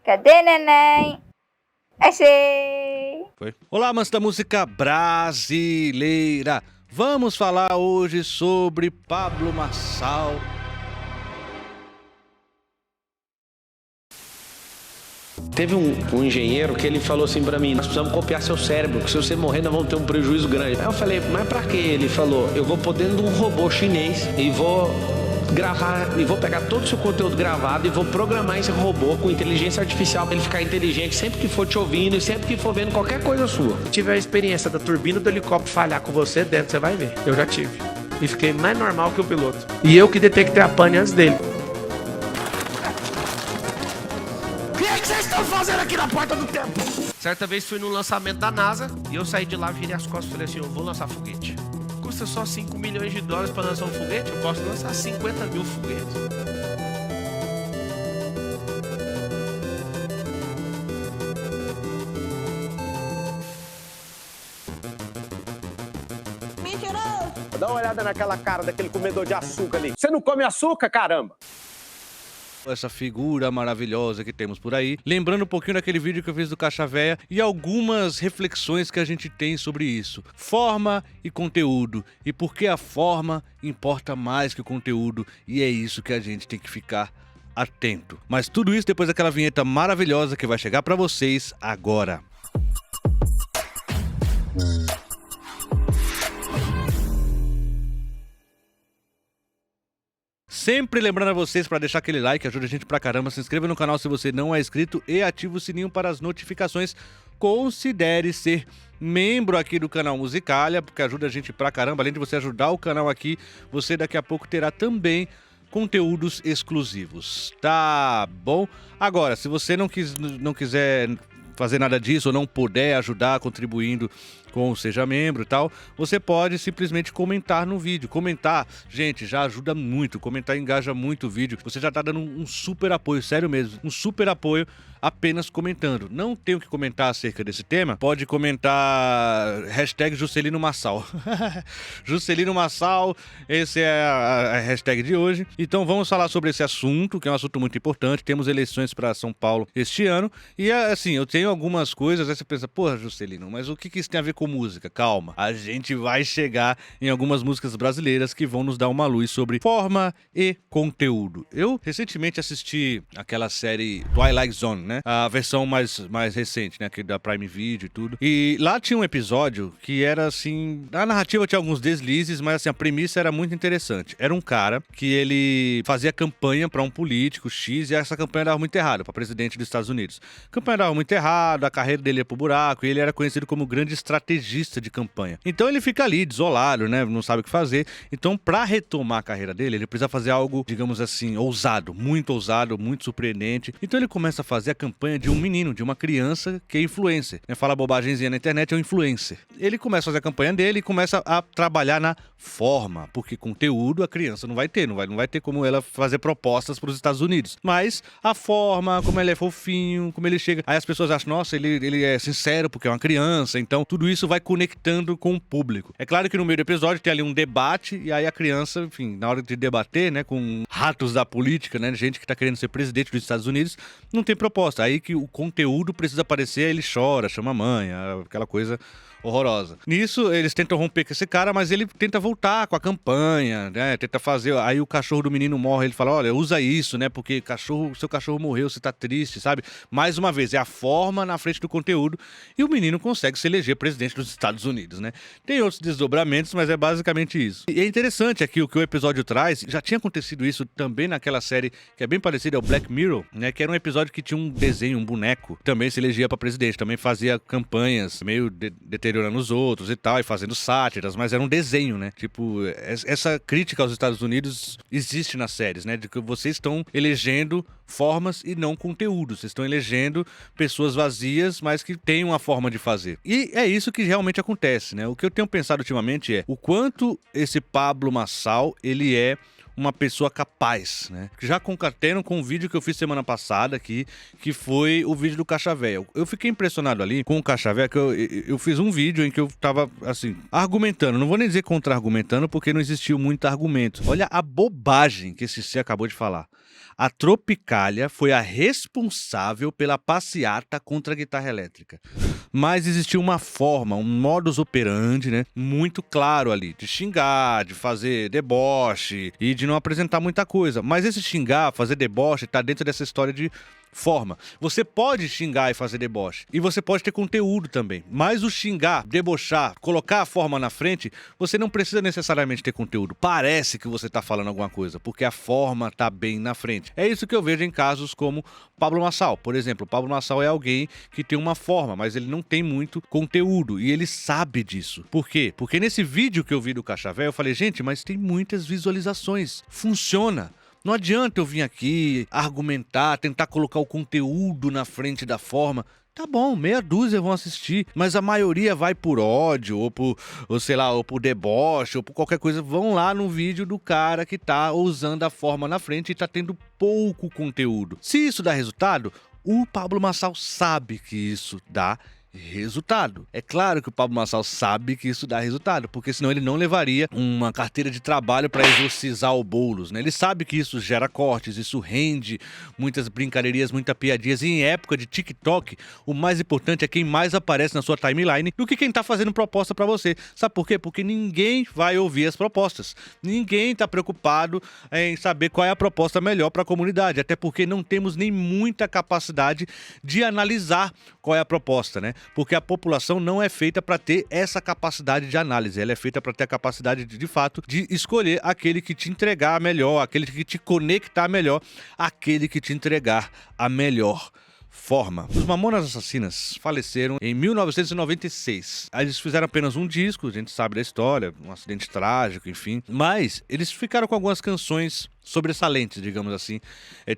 Cadê neném? Achei! Foi. Olá, amantes da música brasileira. Vamos falar hoje sobre Pablo Marçal. Teve um engenheiro que ele falou assim pra mim: nós precisamos copiar seu cérebro, porque se você morrer nós vamos ter um prejuízo grande. Aí eu falei: mas pra quê? Ele falou: eu vou pôr dentro de um robô chinês e vou gravar, e vou pegar todo o seu conteúdo gravado e vou programar esse robô com inteligência artificial pra ele ficar inteligente sempre que for te ouvindo e sempre que for vendo qualquer coisa sua. Se tiver a experiência da turbina do helicóptero falhar com você dentro, você vai ver. Eu já tive. E fiquei mais normal que o piloto. E eu que detectei a pane antes dele. O que é que vocês estão fazendo aqui na porta do tempo? Certa vez fui no lançamento da NASA e eu saí de lá, virei as costas e falei assim: eu vou lançar foguete. Custa só 5 milhões de dólares para lançar um foguete, eu posso lançar 50 mil foguetes. Mentiroso! Dá uma olhada naquela cara daquele comedor de açúcar ali. Você não come açúcar, caramba? Essa figura maravilhosa que temos por aí. Lembrando um pouquinho daquele vídeo que eu fiz do Caixa Véia e algumas reflexões que a gente tem sobre isso. Forma e conteúdo. E por que a forma importa mais que o conteúdo. E é isso que a gente tem que ficar atento. Mas tudo isso depois daquela vinheta maravilhosa que vai chegar pra vocês agora. Sempre lembrando a vocês para deixar aquele like, ajuda a gente pra caramba. Se inscreva no canal se você não é inscrito e ative o sininho para as notificações. Considere ser membro aqui do canal Musicalia, porque ajuda a gente pra caramba. Além de você ajudar o canal aqui, você daqui a pouco terá também conteúdos exclusivos, tá bom? Agora, se você não quiser fazer nada disso ou não puder ajudar contribuindo com o Seja Membro e tal, você pode simplesmente comentar no vídeo. Comentar, gente, já ajuda muito. Comentar engaja muito o vídeo. Você já tá dando um super apoio, sério mesmo, um super apoio apenas comentando. Não tenho que comentar acerca desse tema? Pode comentar hashtag Juscelino Marçal. Juscelino Marçal, esse é a hashtag de hoje. Então vamos falar sobre esse assunto, que é um assunto muito importante. Temos eleições para São Paulo este ano. E assim, eu tenho algumas coisas, aí você pensa, porra, Juscelino, mas o que isso tem a ver com música? Calma, a gente vai chegar em algumas músicas brasileiras que vão nos dar uma luz sobre forma e conteúdo. Eu recentemente assisti aquela série Twilight Zone, né? A versão mais recente, né? Aquele da Prime Video e tudo. E lá tinha um episódio que era assim... A narrativa tinha alguns deslizes, mas assim, a premissa era muito interessante. Era um cara que ele fazia campanha pra um político X e essa campanha dava muito errado, pra presidente dos Estados Unidos. A campanha dava muito errado, a carreira dele ia pro buraco e ele era conhecido como grande estrategista de campanha. Então ele fica ali, desolado, né? Não sabe o que fazer. Então, pra retomar a carreira dele, ele precisa fazer algo, digamos assim, ousado, muito surpreendente. Então ele começa a fazer a campanha de um menino, de uma criança que é influencer, né? Fala bobagemzinha na internet, é um influencer. Ele começa a fazer a campanha dele e começa a trabalhar na forma, porque conteúdo a criança não vai ter, não vai ter como ela fazer propostas para os Estados Unidos. Mas a forma, como ele é fofinho, como ele chega, aí as pessoas acham, nossa, ele é sincero porque é uma criança, então tudo isso vai conectando com o público. É claro que no meio do episódio tem ali um debate e aí a criança, enfim, na hora de debater, né, com ratos da política, né, gente que tá querendo ser presidente dos Estados Unidos, não tem proposta. Aí que o conteúdo precisa aparecer, ele chora, chama a mãe, aquela coisa horrorosa. Nisso, eles tentam romper com esse cara, mas ele tenta voltar com a campanha, né? Tenta fazer... Aí o cachorro do menino morre, ele fala, olha, usa isso, né? Porque seu cachorro morreu, você tá triste, sabe? Mais uma vez, é a forma na frente do conteúdo e o menino consegue se eleger presidente dos Estados Unidos, né? Tem outros desdobramentos, mas é basicamente isso. E é interessante aqui o que o episódio traz, já tinha acontecido isso também naquela série que é bem parecida, é o Black Mirror, né? Que era um episódio que tinha um desenho, um boneco, também se elegia pra presidente, também fazia campanhas meio deteriorando os outros e tal, e fazendo sátiras, mas era um desenho, né? Tipo, essa crítica aos Estados Unidos existe nas séries, né? De que vocês estão elegendo formas e não conteúdos. Vocês estão elegendo pessoas vazias, mas que têm uma forma de fazer. E é isso que realmente acontece, né? O que eu tenho pensado ultimamente é o quanto esse Pablo Marçal, ele é uma pessoa capaz, né? Já concatenam com um vídeo que eu fiz semana passada aqui, que foi o vídeo do Caixa Véia. Eu fiquei impressionado ali com o Caixa Véia, que eu fiz um vídeo em que eu tava, assim, argumentando. Não vou nem dizer contra-argumentando, porque não existiu muito argumento. Olha a bobagem que esse C acabou de falar. A Tropicália foi a responsável pela passeata contra a guitarra elétrica. Mas existia uma forma, um modus operandi, né, muito claro ali, de xingar, de fazer deboche e de não apresentar muita coisa. Mas esse xingar, fazer deboche, tá dentro dessa história de forma. Você pode xingar e fazer deboche. E você pode ter conteúdo também. Mas o xingar, debochar, colocar a forma na frente, você não precisa necessariamente ter conteúdo. Parece que você tá falando alguma coisa, porque a forma tá bem na frente. É isso que eu vejo em casos como Pablo Marçal. Por exemplo, o Pablo Marçal é alguém que tem uma forma, mas ele não tem muito conteúdo. E ele sabe disso. Por quê? Porque nesse vídeo que eu vi do Cascavel, eu falei, gente, mas tem muitas visualizações. Funciona. Não adianta eu vir aqui argumentar, tentar colocar o conteúdo na frente da forma. Tá bom, meia dúzia vão assistir, mas a maioria vai por ódio, ou por deboche, ou por qualquer coisa. Vão lá no vídeo do cara que tá usando a forma na frente e tá tendo pouco conteúdo. Se isso dá resultado, o Pablo Marçal sabe que isso dá resultado. É claro que o Pablo Marçal sabe que isso dá resultado, porque senão ele não levaria uma carteira de trabalho para exorcizar o Boulos, né? Ele sabe que isso gera cortes, isso rende muitas brincadeirinhas, muitas piadinhas. E em época de TikTok, o mais importante é quem mais aparece na sua timeline do que quem tá fazendo proposta para você. Sabe por quê? Porque ninguém vai ouvir as propostas. Ninguém tá preocupado em saber qual é a proposta melhor para a comunidade, até porque não temos nem muita capacidade de analisar qual é a proposta, né? Porque a população não é feita para ter essa capacidade de análise, ela é feita para ter a capacidade de fato de escolher aquele que te entregar melhor, aquele que te conectar melhor, aquele que te entregar a melhor forma. Os Mamonas Assassinas faleceram em 1996. Eles fizeram apenas um disco, a gente sabe da história, um acidente trágico, enfim. Mas eles ficaram com algumas canções sobressalentes, digamos assim.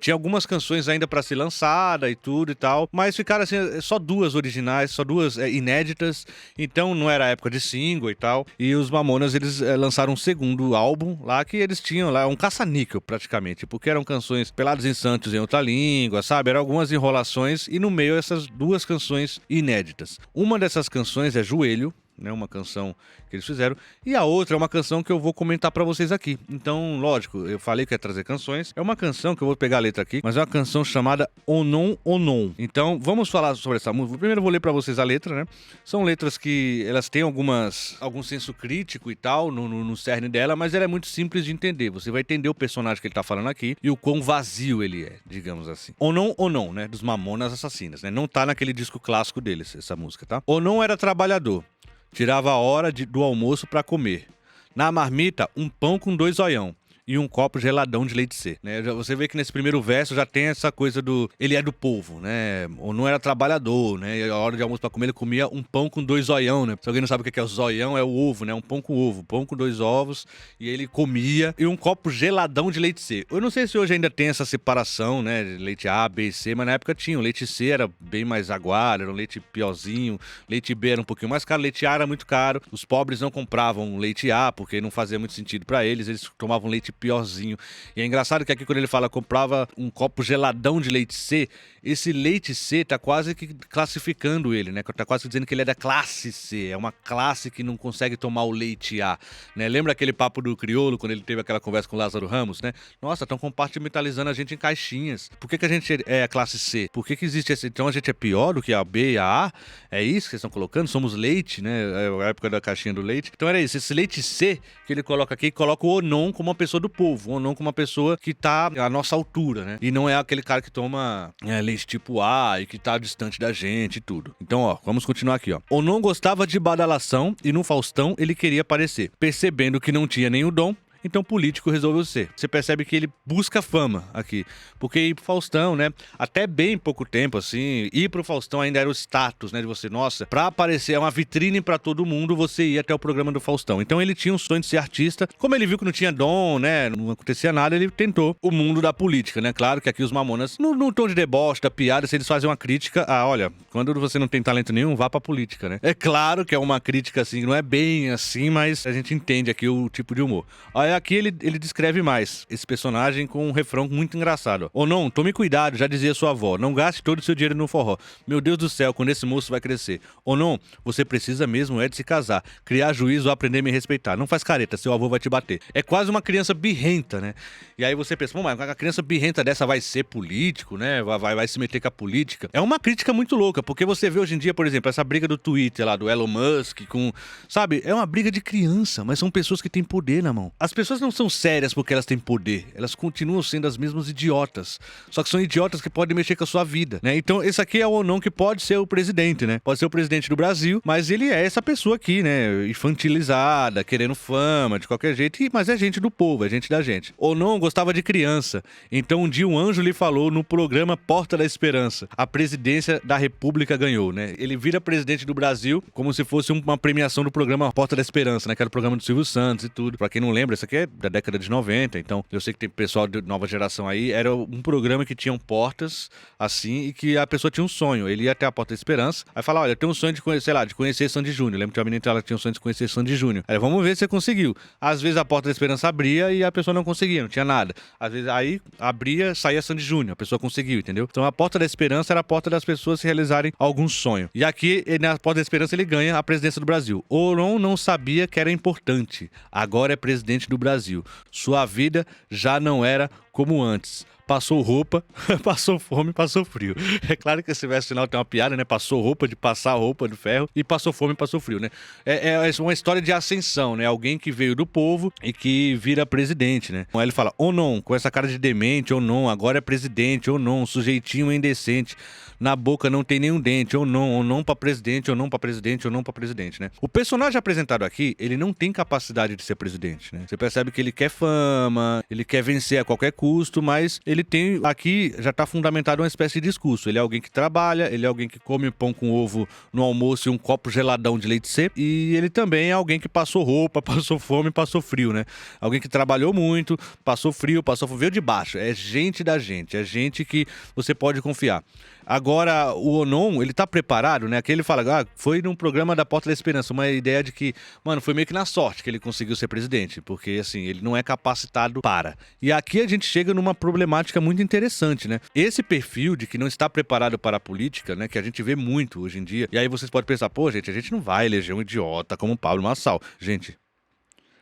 Tinha algumas canções ainda para ser lançada e tudo e tal, mas ficaram assim, só duas originais, só duas inéditas, então não era época de single e tal. E os Mamonas, eles lançaram um segundo álbum lá, que eles tinham lá um caça-níquel praticamente, porque eram canções Pelados em Santos em outra língua, sabe? Eram algumas enrolações e no meio essas duas canções inéditas. Uma dessas canções é Joelho, né, uma canção que eles fizeram, e a outra é uma canção que eu vou comentar pra vocês aqui. Então, lógico, eu falei que ia trazer canções, é uma canção que eu vou pegar a letra aqui, mas é uma canção chamada Onon Onon. Então, vamos falar sobre essa música. Primeiro eu vou ler pra vocês a letra, né? São letras que elas têm algum senso crítico e tal no cerne dela, mas ela é muito simples de entender. Você vai entender o personagem que ele tá falando aqui e o quão vazio ele é, digamos assim. Onon Onon, né, dos Mamonas Assassinas, né? Não tá naquele disco clássico deles, essa música, tá? Onon era trabalhador. Tirava a hora do almoço pra comer. Na marmita, um pão com 2 zoião e um copo geladão de leite C, né? Você vê que nesse primeiro verso já tem essa coisa do... Ele é do povo, né? Ou não era trabalhador, né? E a hora de almoço pra comer, ele comia um pão com 2 zoião, né? Se alguém não sabe o que é o zoião, é o ovo, né? Um pão com ovo. Pão com 2 ovos. E ele comia. E um copo geladão de leite C. Eu não sei se hoje ainda tem essa separação, né? De leite A, B e C, mas na época tinha. O leite C era bem mais aguado, era um leite piorzinho. Leite B era um pouquinho mais caro. Leite A era muito caro. Os pobres não compravam leite A, porque não fazia muito sentido pra eles. Eles tomavam leite piorzinho. E é engraçado que aqui quando ele fala comprava um copo geladão de leite C, esse leite C tá quase que classificando ele, né? Tá quase dizendo que ele é da classe C, é uma classe que não consegue tomar o leite A, né? Lembra aquele papo do Criolo, quando ele teve aquela conversa com o Lázaro Ramos, né? Nossa, estão compartimentalizando a gente em caixinhas. Por que a gente é a classe C? Por que existe esse... Então a gente é pior do que a B e a A? É isso que vocês estão colocando? Somos leite, né? É a época da caixinha do leite. Então era isso, esse leite C que ele coloca aqui, coloca o Onon como uma pessoa do povo, o Onon como uma pessoa que tá à nossa altura, né? E não é aquele cara que toma leite tipo A e que tá distante da gente e tudo. Então, ó, vamos continuar aqui, ó. Onon gostava de badalação e no Faustão ele queria aparecer. Percebendo que não tinha nem o dom, então político resolveu ser. Você percebe que ele busca fama aqui. Porque ir pro Faustão, né? Até bem pouco tempo, assim, ir pro Faustão ainda era o status, né? De você, nossa, pra aparecer, é uma vitrine pra todo mundo, você ir até o programa do Faustão. Então ele tinha um sonho de ser artista. Como ele viu que não tinha dom, né? Não acontecia nada, ele tentou o mundo da política, né? Claro que aqui os Mamonas, no tom de deboche, da piada, se eles fazem uma crítica, olha, quando você não tem talento nenhum, vá pra política, né? É claro que é uma crítica, assim, não é bem assim, mas a gente entende aqui o tipo de humor. Aí Aí aqui ele descreve mais esse personagem com um refrão muito engraçado. Ou não, tome cuidado, já dizia sua avó. Não gaste todo o seu dinheiro no forró. Meu Deus do céu, quando esse moço vai crescer. Ou não, você precisa mesmo de se casar. Criar juízo ou aprender a me respeitar. Não faz careta, seu avô vai te bater. É quase uma criança birrenta, né? E aí você pensa, mas a criança birrenta dessa vai ser político, né? Vai se meter com a política. É uma crítica muito louca, porque você vê hoje em dia, por exemplo, essa briga do Twitter lá, do Elon Musk com... Sabe? É uma briga de criança, mas são pessoas que têm poder na mão. As pessoas não são sérias porque elas têm poder. Elas continuam sendo as mesmas idiotas. Só que são idiotas que podem mexer com a sua vida, né? Então, esse aqui é o Onon que pode ser o presidente, né? Pode ser o presidente do Brasil, mas ele é essa pessoa aqui, né? Infantilizada, querendo fama, de qualquer jeito, mas é gente do povo, é gente da gente. Onon gostava de criança. Então, um dia um anjo lhe falou no programa Porta da Esperança. A presidência da República ganhou, né? Ele vira presidente do Brasil como se fosse uma premiação do programa Porta da Esperança, né? Que era o programa do Silvio Santos e tudo. Pra quem não lembra, isso aqui é da década de 90, então eu sei que tem pessoal de nova geração aí. Era um programa que tinham portas, assim, e que a pessoa tinha um sonho. Ele ia até a Porta da Esperança, aí falava, olha, eu tenho um sonho de conhecer, sei lá, de conhecer Sandy Júnior. Lembro que uma menina ela tinha um sonho de conhecer Sandy Júnior. Aí, vamos ver se você conseguiu. Às vezes a Porta da Esperança abria e a pessoa não conseguia, não tinha nada. Às vezes aí abria, saía Sandy Júnior, a pessoa conseguiu, entendeu? Então a Porta da Esperança era a porta das pessoas se realizarem algum sonho. E aqui, na Porta da Esperança, ele ganha a presidência do Brasil. Onon não sabia que era importante. Agora é presidente do Brasil. Sua vida já não era como antes. Passou roupa, passou fome, passou frio. É claro que esse verso final tem uma piada, né? Passou roupa de passar roupa de ferro e passou fome, passou frio, né? É uma história de ascensão, né? Alguém que veio do povo e que vira presidente, né? Aí ele fala, Onon, com essa cara de demente, Onon, agora é presidente, Onon, sujeitinho indecente. Na boca não tem nenhum dente, Onon pra presidente, Onon pra presidente, Onon pra presidente, né? O personagem apresentado aqui, ele não tem capacidade de ser presidente, né? Você percebe que ele quer fama, ele quer vencer a qualquer custo, mas ele tem, aqui já tá fundamentado uma espécie de discurso. Ele é alguém que trabalha, ele é alguém que come pão com ovo no almoço e um copo geladão de leite seco, e ele também é alguém que passou roupa, passou fome, passou frio, né? Alguém que trabalhou muito, passou frio, veio de baixo. É gente da gente, é gente que você pode confiar. Agora, o Onon, ele tá preparado, né? Aqui ele fala, foi num programa da Porta da Esperança, uma ideia de que, mano, foi meio que na sorte que ele conseguiu ser presidente, porque, assim, ele não é capacitado para. E aqui a gente chega numa problemática muito interessante, né? Esse perfil de que não está preparado para a política, né, que a gente vê muito hoje em dia, e aí vocês podem pensar, pô, gente, a gente não vai eleger um idiota como o Pablo Marçal. Gente,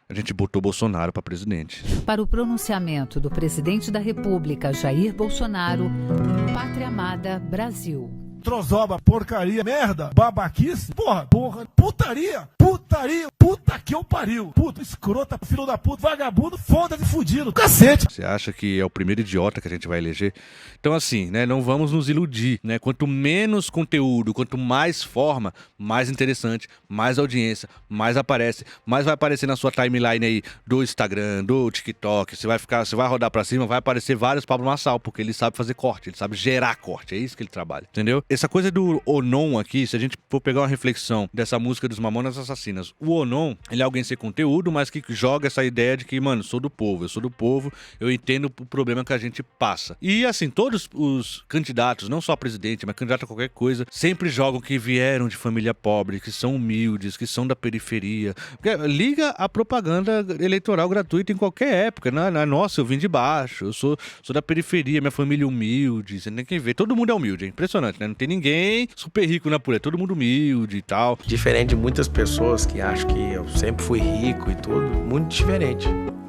a gente botou Bolsonaro para presidente. Para o pronunciamento do presidente da República, Jair Bolsonaro, Pátria Amada Brasil. Trozoba, porcaria, merda, babaquice, porra, putaria, puta que eu pariu, puta, escrota, filho da puta, vagabundo, foda-se, fudido, cacete. Você acha que é o primeiro idiota que a gente vai eleger? Então assim, né, não vamos nos iludir, né, quanto menos conteúdo, quanto mais forma, mais interessante, mais audiência, mais aparece, mais vai aparecer na sua timeline aí do Instagram, do TikTok, você vai rodar pra cima, vai aparecer vários Pablo Marçal, porque ele sabe fazer corte, ele sabe gerar corte, é isso que ele trabalha, entendeu? Essa coisa do Onon aqui, se a gente for pegar uma reflexão dessa música dos Mamonas Assassinas, o Onon, ele é alguém sem conteúdo, mas que joga essa ideia de que, mano, eu sou do povo, eu entendo o problema que a gente passa. E assim, todos os candidatos, não só a presidente, mas candidato a qualquer coisa, sempre jogam que vieram de família pobre, que são humildes, que são da periferia. Porque liga a propaganda eleitoral gratuita em qualquer época, né? Nossa, eu vim de baixo, eu sou da periferia, minha família é humilde, você tem que ver, todo mundo é humilde, é impressionante, né? Não tem ninguém super rico na pura, todo mundo humilde e tal. Diferente de muitas pessoas que acham que eu sempre fui rico e tudo, muito diferente.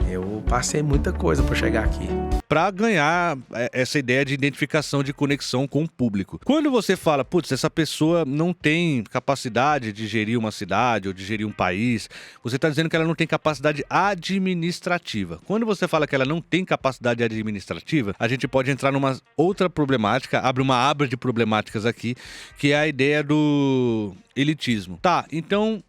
Eu passei muita coisa pra chegar aqui. Pra ganhar essa ideia de identificação, de conexão com o público. Quando você fala, putz, essa pessoa não tem capacidade de gerir uma cidade ou de gerir um país, você tá dizendo que ela não tem capacidade administrativa. Quando você fala que ela não tem capacidade administrativa, a gente pode entrar numa outra problemática, abre uma aba de problemáticas aqui, que é a ideia do elitismo. Tá, então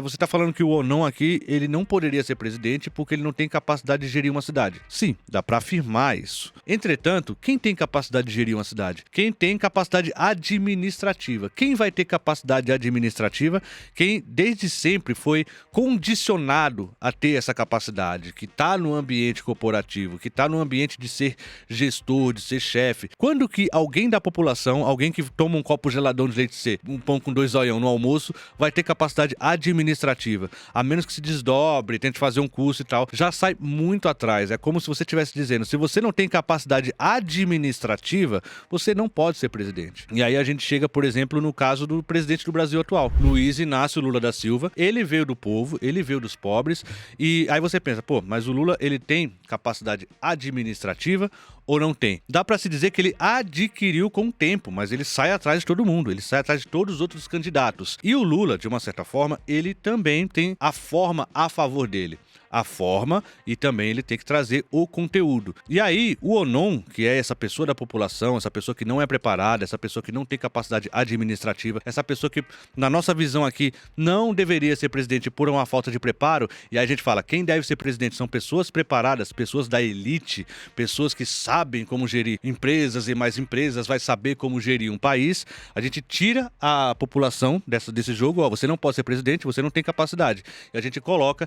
você tá falando que o Onon aqui, ele não poderia ser presidente porque ele não tem capacidade de gerir uma cidade. Sim, dá pra afirmar isso. Entretanto, quem tem capacidade de gerir uma cidade? Quem tem capacidade administrativa? Quem vai ter capacidade administrativa? Quem desde sempre foi condicionado a ter essa capacidade, que tá no ambiente corporativo, que tá no ambiente de ser gestor, de ser chefe. Quando que alguém da população, alguém que toma um copo geladão de leite seco, um pão com 2 zoião no no almoço vai ter capacidade administrativa. A menos que se desdobre, tente fazer um curso e tal, já sai muito atrás. É como se você estivesse dizendo, se você não tem capacidade administrativa, você não pode ser presidente. E aí a gente chega, por exemplo, no caso do presidente do Brasil atual, Luiz Inácio Lula da Silva. Ele veio do povo, ele veio dos pobres, e aí você pensa, pô, mas o Lula, ele tem capacidade administrativa ou não tem? Dá pra se dizer que ele adquiriu com o tempo, mas ele sai atrás de todo mundo, ele sai atrás de todos os outros candidatos. E o Lula, de uma certa forma, ele também tem a forma a favor dele. A forma e também ele tem que trazer o conteúdo. E aí, o Onon, que é essa pessoa da população, essa pessoa que não é preparada, essa pessoa que não tem capacidade administrativa, essa pessoa que, na nossa visão aqui, não deveria ser presidente por uma falta de preparo, e aí a gente fala, quem deve ser presidente são pessoas preparadas, pessoas da elite, pessoas que sabem como gerir empresas e mais empresas, vai saber como gerir um país. A gente tira a população desse jogo, ó, você não pode ser presidente, você não tem capacidade. E a gente coloca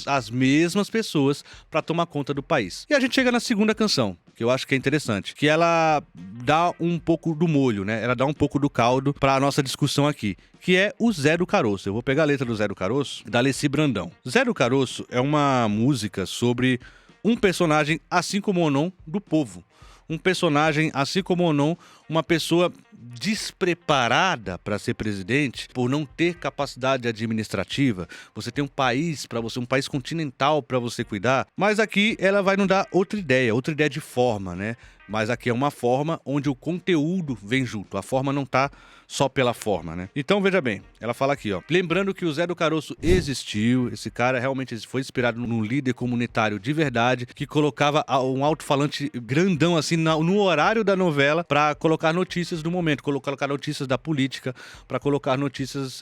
as mesmas pessoas para tomar conta do país. E a gente chega na segunda canção, que eu acho que é interessante, que ela dá um pouco do molho, né? Ela dá um pouco do caldo para a nossa discussão aqui, que é o Zé do Caroço. Eu vou pegar a letra do Zé do Caroço, da Alessi Brandão. Zé do Caroço é uma música sobre um personagem, assim como o Onon, do povo. Um personagem, assim como o Onon, uma pessoa despreparada para ser presidente, por não ter capacidade administrativa. Você tem um país para você, um país continental para você cuidar, mas aqui ela vai nos dar outra ideia de forma, né? Mas aqui é uma forma onde o conteúdo vem junto. A forma não tá só pela forma, né? Então, veja bem, ela fala aqui, ó. Lembrando que o Zé do Caroço existiu, esse cara realmente foi inspirado num líder comunitário de verdade, que colocava um alto-falante grandão, assim, no horário da novela, pra colocar notícias do momento, colocar notícias da política, pra colocar notícias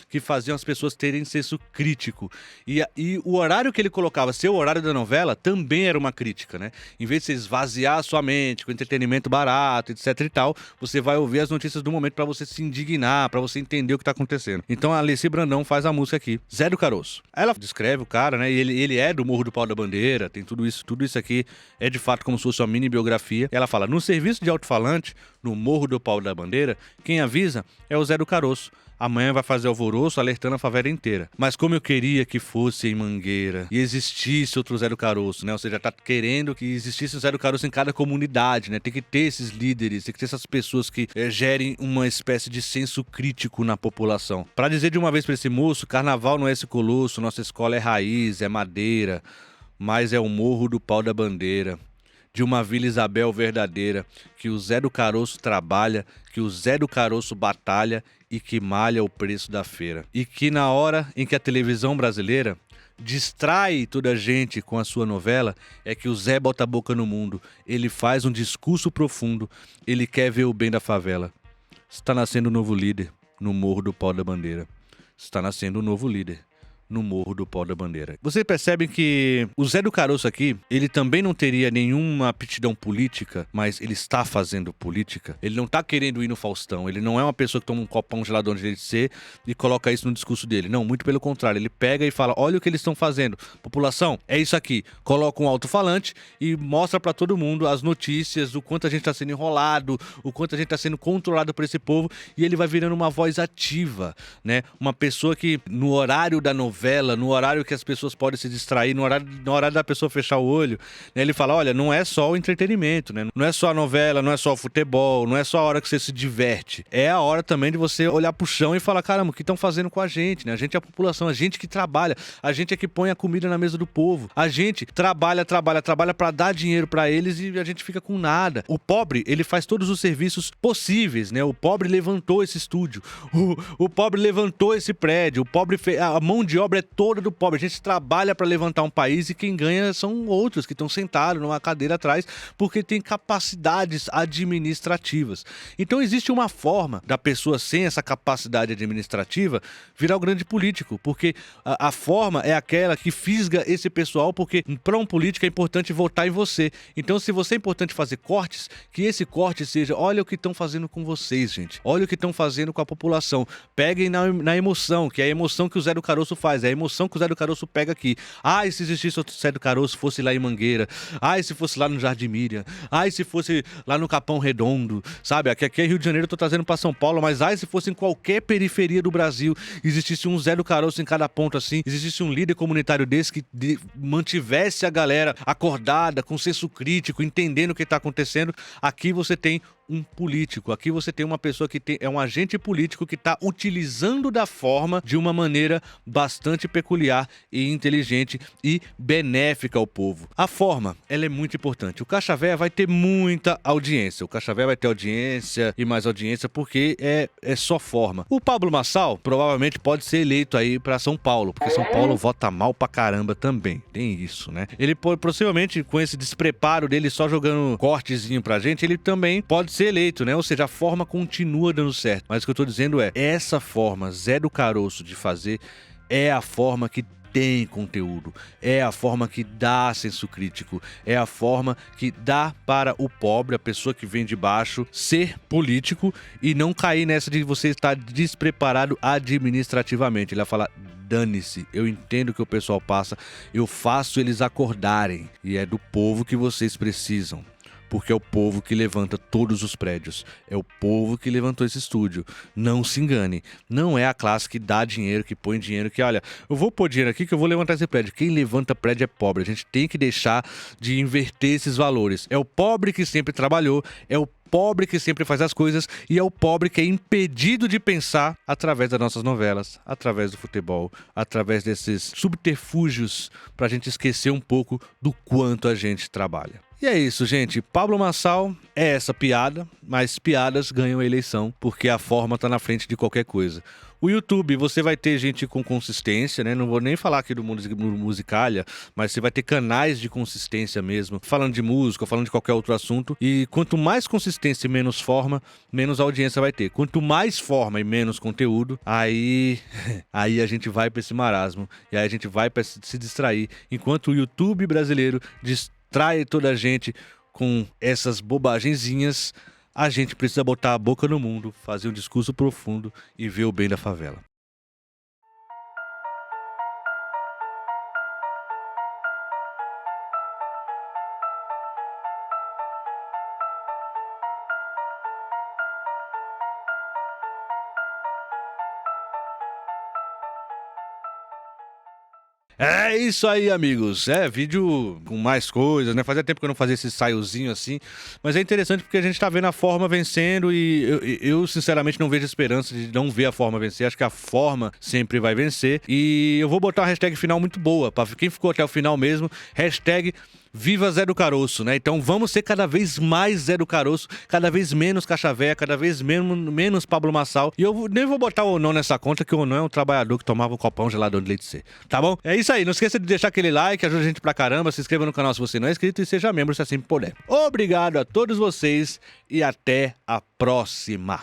que faziam as pessoas terem senso crítico. E o horário que ele colocava, ser o horário da novela, também era uma crítica, né? Em vez de você esvaziar a sua mente com entretenimento barato, etc e tal, você vai ouvir as notícias do momento pra você se indignar, pra você entender o que tá acontecendo. Então a Alessi Brandão faz a música aqui, Zé do Caroço. Ela descreve o cara, né? E ele é do Morro do Pau da Bandeira, tem tudo isso aqui é de fato como se fosse uma mini biografia. Ela fala, no serviço de alto-falante, no Morro do Pau da Bandeira, quem avisa é o Zé do Caroço. Amanhã vai fazer alvoroço alertando a favela inteira. Mas como eu queria que fosse em Mangueira e existisse outro Zé do Caroço, né? Ou seja, tá querendo que existisse um Zé do Caroço em cada comunidade, né? Tem que ter esses líderes, tem que ter essas pessoas que gerem uma espécie de senso crítico na população. Pra dizer de uma vez pra esse moço, carnaval não é esse colosso, nossa escola é raiz, é madeira, mas é o Morro do Pau da Bandeira. De uma Vila Isabel verdadeira, que o Zé do Caroço trabalha, que o Zé do Caroço batalha e que malha o preço da feira. E que na hora em que a televisão brasileira distrai toda a gente com a sua novela, é que o Zé bota a boca no mundo, ele faz um discurso profundo, ele quer ver o bem da favela. Está nascendo um novo líder no Morro do Pau da Bandeira. Está nascendo um novo líder no Morro do Pau da Bandeira. Você percebe que o Zé do Caroço aqui, ele também não teria nenhuma aptidão política, mas ele está fazendo política. Ele não está querendo ir no Faustão. Ele não é uma pessoa que toma um copão gelado onde ele ser e coloca isso no discurso dele. Não, muito pelo contrário. Ele pega e fala, olha o que eles estão fazendo. População, é isso aqui. Coloca um alto-falante e mostra para todo mundo as notícias, o quanto a gente está sendo enrolado, o quanto a gente está sendo controlado por esse povo, e ele vai virando uma voz ativa, né? Uma pessoa que, no horário da novela, no horário que as pessoas podem se distrair, no horário da pessoa fechar o olho, né? Ele fala, olha, não é só o entretenimento, né? Não é só a novela, não é só o futebol, não é só a hora que você se diverte. É a hora também de você olhar pro chão e falar, caramba, o que estão fazendo com a gente, né? A gente é a população, a gente que trabalha, a gente é que põe a comida na mesa do povo. A gente trabalha pra dar dinheiro pra eles e a gente fica com nada. O pobre, ele faz todos os serviços possíveis, né? O pobre levantou esse estúdio, o pobre levantou esse prédio, o pobre a mão de obra é toda do pobre. A gente trabalha para levantar um país e quem ganha são outros que estão sentados numa cadeira atrás porque tem capacidades administrativas. Então existe uma forma da pessoa sem essa capacidade administrativa virar o grande político, porque a forma é aquela que fisga esse pessoal, porque para um político é importante votar em você. Então se você é importante fazer cortes, que esse corte seja, olha o que estão fazendo com vocês, gente. Olha o que estão fazendo com a população. Peguem na emoção, que é a emoção que o Zé do Caroço faz. faz, é a emoção que o Zé do Caroço pega aqui. Ai, se existisse outro Zé do Caroço, fosse lá em Mangueira. Ai, se fosse lá no Jardim Miriam. Ai, se fosse lá no Capão Redondo, sabe? Aqui é Rio de Janeiro, eu tô trazendo pra São Paulo, mas ai, se fosse em qualquer periferia do Brasil, existisse um Zé do Caroço em cada ponto assim, existisse um líder comunitário desse que mantivesse a galera acordada, com senso crítico, entendendo o que tá acontecendo. Aqui você tem um político, aqui você tem uma pessoa que é um agente político que está utilizando da forma de uma maneira bastante peculiar e inteligente e benéfica ao povo. A forma, ela é muito importante. O Caixa Véia vai ter muita audiência. O Caixa Véia vai ter audiência e mais audiência porque é só forma. O Pablo Marçal provavelmente pode ser eleito aí para São Paulo, porque São Paulo vota mal pra caramba também. Tem isso, né? Ele possivelmente, com esse despreparo dele só jogando cortezinho pra gente, ele também pode ser eleito, né? Ou seja, a forma continua dando certo. Mas o que eu tô dizendo é, essa forma Zé do Caroço de fazer é a forma que tem conteúdo, é a forma que dá senso crítico, é a forma que dá para o pobre, a pessoa que vem de baixo, ser político e não cair nessa de você estar despreparado administrativamente. Ele vai falar: dane-se, eu entendo o que o pessoal passa, eu faço eles acordarem e é do povo que vocês precisam. Porque é o povo que levanta todos os prédios. É o povo que levantou esse estúdio. Não se engane. Não é a classe que dá dinheiro, que põe dinheiro, que olha, eu vou pôr dinheiro aqui que eu vou levantar esse prédio. Quem levanta prédio é pobre. A gente tem que deixar de inverter esses valores. É o pobre que sempre trabalhou, é o pobre que sempre faz as coisas e é o pobre que é impedido de pensar através das nossas novelas, através do futebol, através desses subterfúgios pra gente esquecer um pouco do quanto a gente trabalha. E é isso, gente. Pablo Marçal é essa piada, mas piadas ganham a eleição porque a forma tá na frente de qualquer coisa. O YouTube, você vai ter gente com consistência, né? Não vou nem falar aqui do Musicalha, mas você vai ter canais de consistência mesmo, falando de música, falando de qualquer outro assunto. E quanto mais consistência e menos forma, menos audiência vai ter. Quanto mais forma e menos conteúdo, aí a gente vai pra esse marasmo. E aí a gente vai pra se distrair. Enquanto o YouTube brasileiro distrai toda a gente com essas bobagenzinhas, a gente precisa botar a boca no mundo, fazer um discurso profundo e ver o bem da favela. É isso aí, amigos. É, vídeo com mais coisas, né? Fazia tempo que eu não fazia esse saiozinho assim. Mas é interessante porque a gente tá vendo a forma vencendo e eu sinceramente não vejo esperança de não ver a forma vencer. Acho que a forma sempre vai vencer. E eu vou botar uma hashtag final muito boa. Pra quem ficou até o final mesmo, hashtag Viva Zé do Caroço, né? Então vamos ser cada vez mais Zé do Caroço, cada vez menos Caixa Véia, cada vez menos Pablo Marçal. E eu nem vou botar o Onon nessa conta, que o Onon é um trabalhador que tomava um copão geladão de leite C, tá bom? É isso aí, não esqueça de deixar aquele like, ajuda a gente pra caramba, se inscreva no canal se você não é inscrito e seja membro se assim puder. Obrigado a todos vocês e até a próxima.